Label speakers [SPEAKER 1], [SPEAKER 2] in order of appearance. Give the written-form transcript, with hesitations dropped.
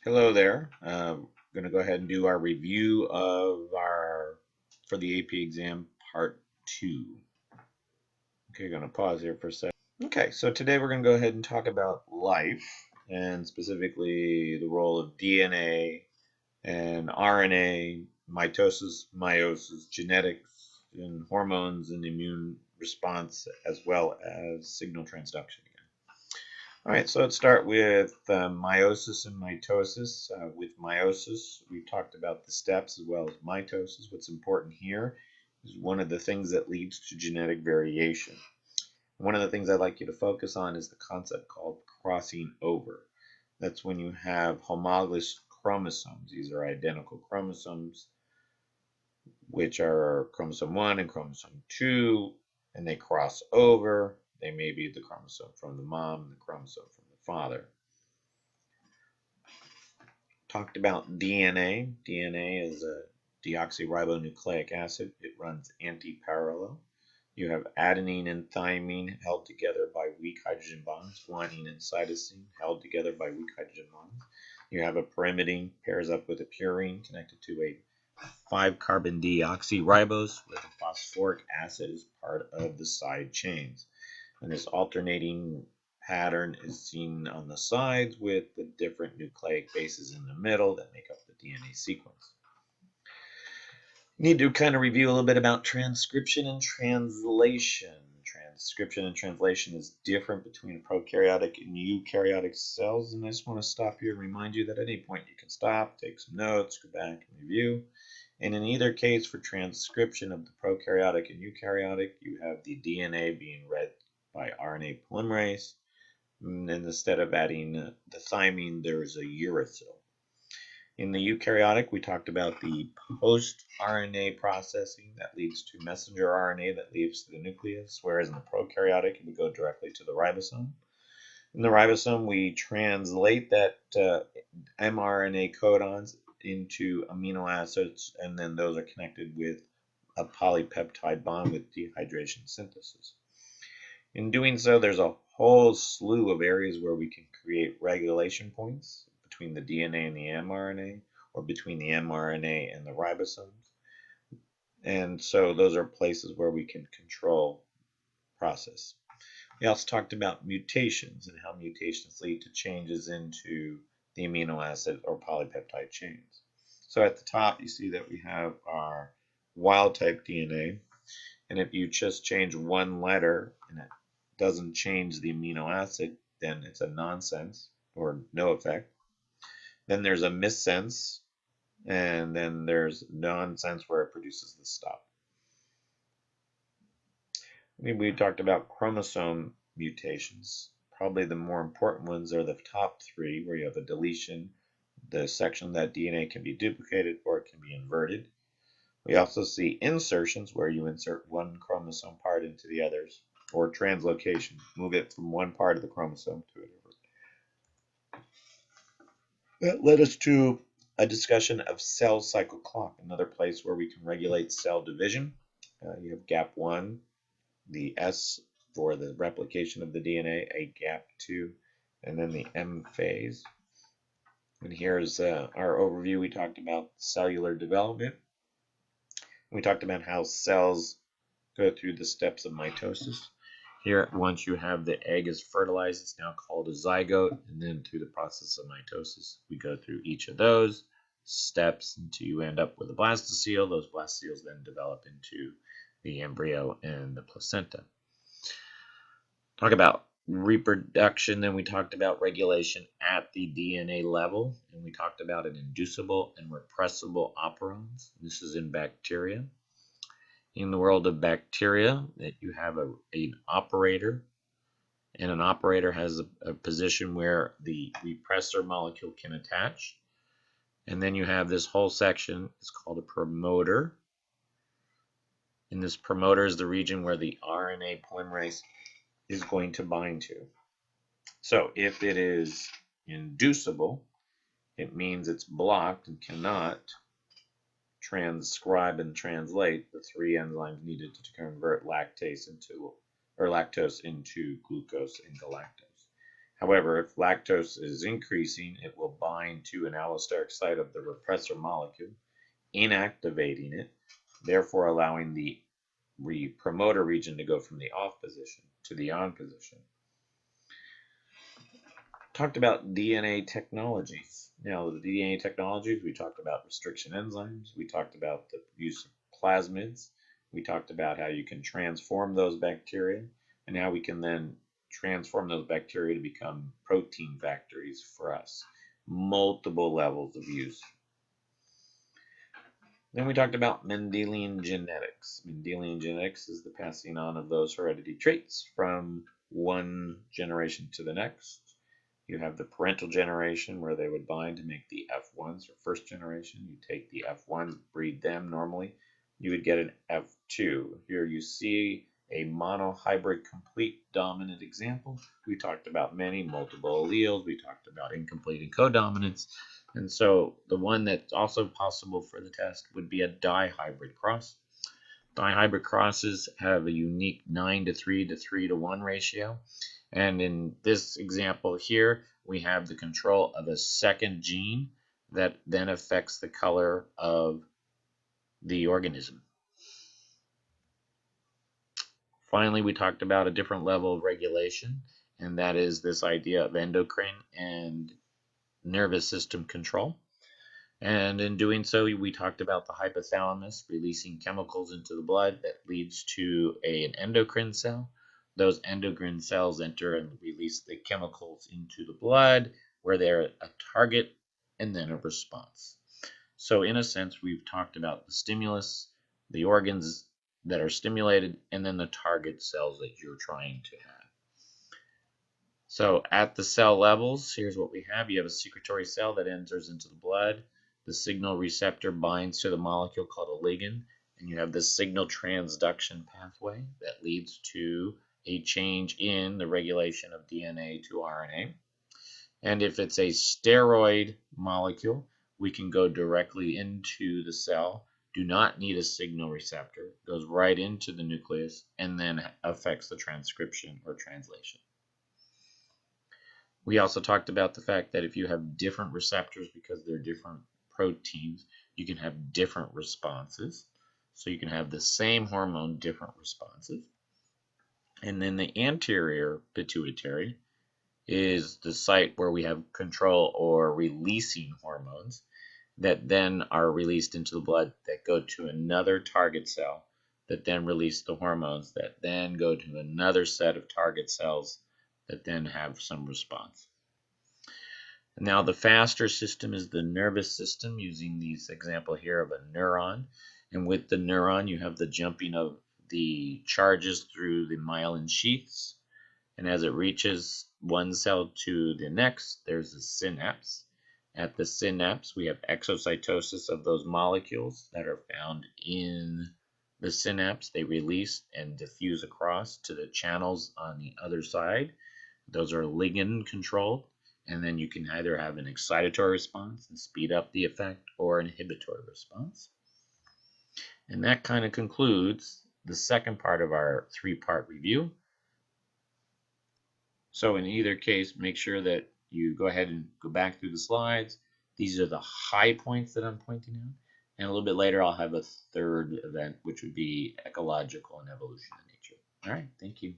[SPEAKER 1] Hello there. Going to go ahead and do our review for the AP exam part 2. Okay, going to pause here for a second. Okay, so today we're going to go ahead and talk about life and specifically the role of DNA and RNA, mitosis, meiosis, genetics, and hormones and immune response, as well as signal transduction. All right, so let's start with meiosis and mitosis. With meiosis, we've talked about the steps as well as mitosis. What's important here is one of the things that leads to genetic variation. One of the things I'd like you to focus on is the concept called crossing over. That's when you have homologous chromosomes. These are identical chromosomes, which are chromosome 1 and chromosome 2, and they cross over. They may be the chromosome from the mom and the chromosome from the father. Talked about DNA. DNA is a deoxyribonucleic acid. It runs anti-parallel. You have adenine and thymine held together by weak hydrogen bonds. Guanine and cytosine held together by weak hydrogen bonds. You have a pyrimidine pairs up with a purine connected to a 5-carbon deoxyribose with a phosphoric acid as part of the side chains. And this alternating pattern is seen on the sides with the different nucleic bases in the middle that make up the DNA sequence. Need to kind of review a little bit about transcription and translation. Transcription and translation is different between prokaryotic and eukaryotic cells, and I just want to stop here and remind you that at any point you can stop, take some notes, go back and review. And in either case, for transcription of the prokaryotic and eukaryotic, you have the DNA being read by RNA polymerase, and instead of adding the thymine, there is a uracil. In the eukaryotic, we talked about the post-RNA processing that leads to messenger RNA that leaves the nucleus, whereas in the prokaryotic, it would go directly to the ribosome. In the ribosome, we translate that mRNA codons into amino acids, and then those are connected with a polypeptide bond with dehydration synthesis. In doing so, there's a whole slew of areas where we can create regulation points between the DNA and the mRNA, or between the mRNA and the ribosomes. And so those are places where we can control process. We also talked about mutations and how mutations lead to changes into the amino acid or polypeptide chains. So at the top, you see that we have our wild type DNA. And if you just change one letter and it doesn't change the amino acid, then it's a nonsense or no effect. Then there's a missense, and then there's nonsense where it produces the stop. We talked about chromosome mutations. Probably the more important ones are the top three, where you have a deletion, the section of that DNA can be duplicated or it can be inverted. We also see insertions, where you insert one chromosome part into the others, or translocation, move it from one part of the chromosome to another. That led us to a discussion of cell cycle clock, another place where we can regulate cell division. You have GAP1, the S for the replication of the DNA, a GAP2, and then the M phase. And here's our overview. We talked about cellular development. We talked about how cells go through the steps of mitosis. Here, once you have the egg is fertilized, it's now called a zygote, and then through the process of mitosis, we go through each of those steps until you end up with a blastocele. Those blastoceles then develop into the embryo and the placenta. Talk about reproduction, then we talked about regulation at the DNA level, and we talked about an inducible and repressible operons. This is in bacteria. In the world of bacteria, that you have an operator, and an operator has a position where the repressor molecule can attach. And then you have this whole section, it's called a promoter. And this promoter is the region where the RNA polymerase is going to bind to. So if it is inducible, it means it's blocked and cannot transcribe and translate the three enzymes needed to convert lactose into glucose and galactose. However, if lactose is increasing, it will bind to an allosteric site of the repressor molecule, inactivating it, therefore allowing the promoter region to go from the off position to the on position. Talked about DNA technologies. Now, the DNA technologies, we talked about restriction enzymes. We talked about the use of plasmids. We talked about how you can transform those bacteria and how we can then transform those bacteria to become protein factories for us. Multiple levels of use. Then we talked about Mendelian genetics. Mendelian genetics is the passing on of those heredity traits from one generation to the next. You have the parental generation where they would bind to make the F1s, or first generation. You take the F1s, breed them normally. You would get an F2. Here you see a monohybrid complete dominant example. We talked about many multiple alleles. We talked about incomplete and codominance. And so the one that's also possible for the test would be a dihybrid cross. Dihybrid crosses have a unique 9:3 to 3:1 ratio. And in this example here, we have the control of a second gene that then affects the color of the organism. Finally, we talked about a different level of regulation, and that is this idea of endocrine and nervous system control. And in doing so, we talked about the hypothalamus releasing chemicals into the blood that leads to an endocrine cell. Those endocrine cells enter and release the chemicals into the blood, where they're a target and then a response. So in a sense, we've talked about the stimulus, the organs that are stimulated, and then the target cells that you're trying to have. So at the cell levels, here's what we have. You have a secretory cell that enters into the blood. The signal receptor binds to the molecule called a ligand, and you have this signal transduction pathway that leads to a change in the regulation of DNA to RNA. And if it's a steroid molecule, we can go directly into the cell, do not need a signal receptor, goes right into the nucleus, and then affects the transcription or translation. We also talked about the fact that if you have different receptors because they're different proteins, you can have different responses. So you can have the same hormone, different responses. And then the anterior pituitary is the site where we have control or releasing hormones that then are released into the blood that go to another target cell that then release the hormones that then go to another set of target cells that then have some response. Now the faster system is the nervous system, using this example here of a neuron. And with the neuron, you have the jumping of the charges through the myelin sheaths. And as it reaches one cell to the next, there's a synapse. At the synapse, we have exocytosis of those molecules that are found in the synapse. They release and diffuse across to the channels on the other side. Those are ligand controlled. And then you can either have an excitatory response and speed up the effect, or an inhibitory response. And that kind of concludes the second part of our three-part review. So in either case, make sure that you go ahead and go back through the slides. These are the high points that I'm pointing out. And a little bit later, I'll have a third event, which would be ecological and evolution in nature. All right, thank you.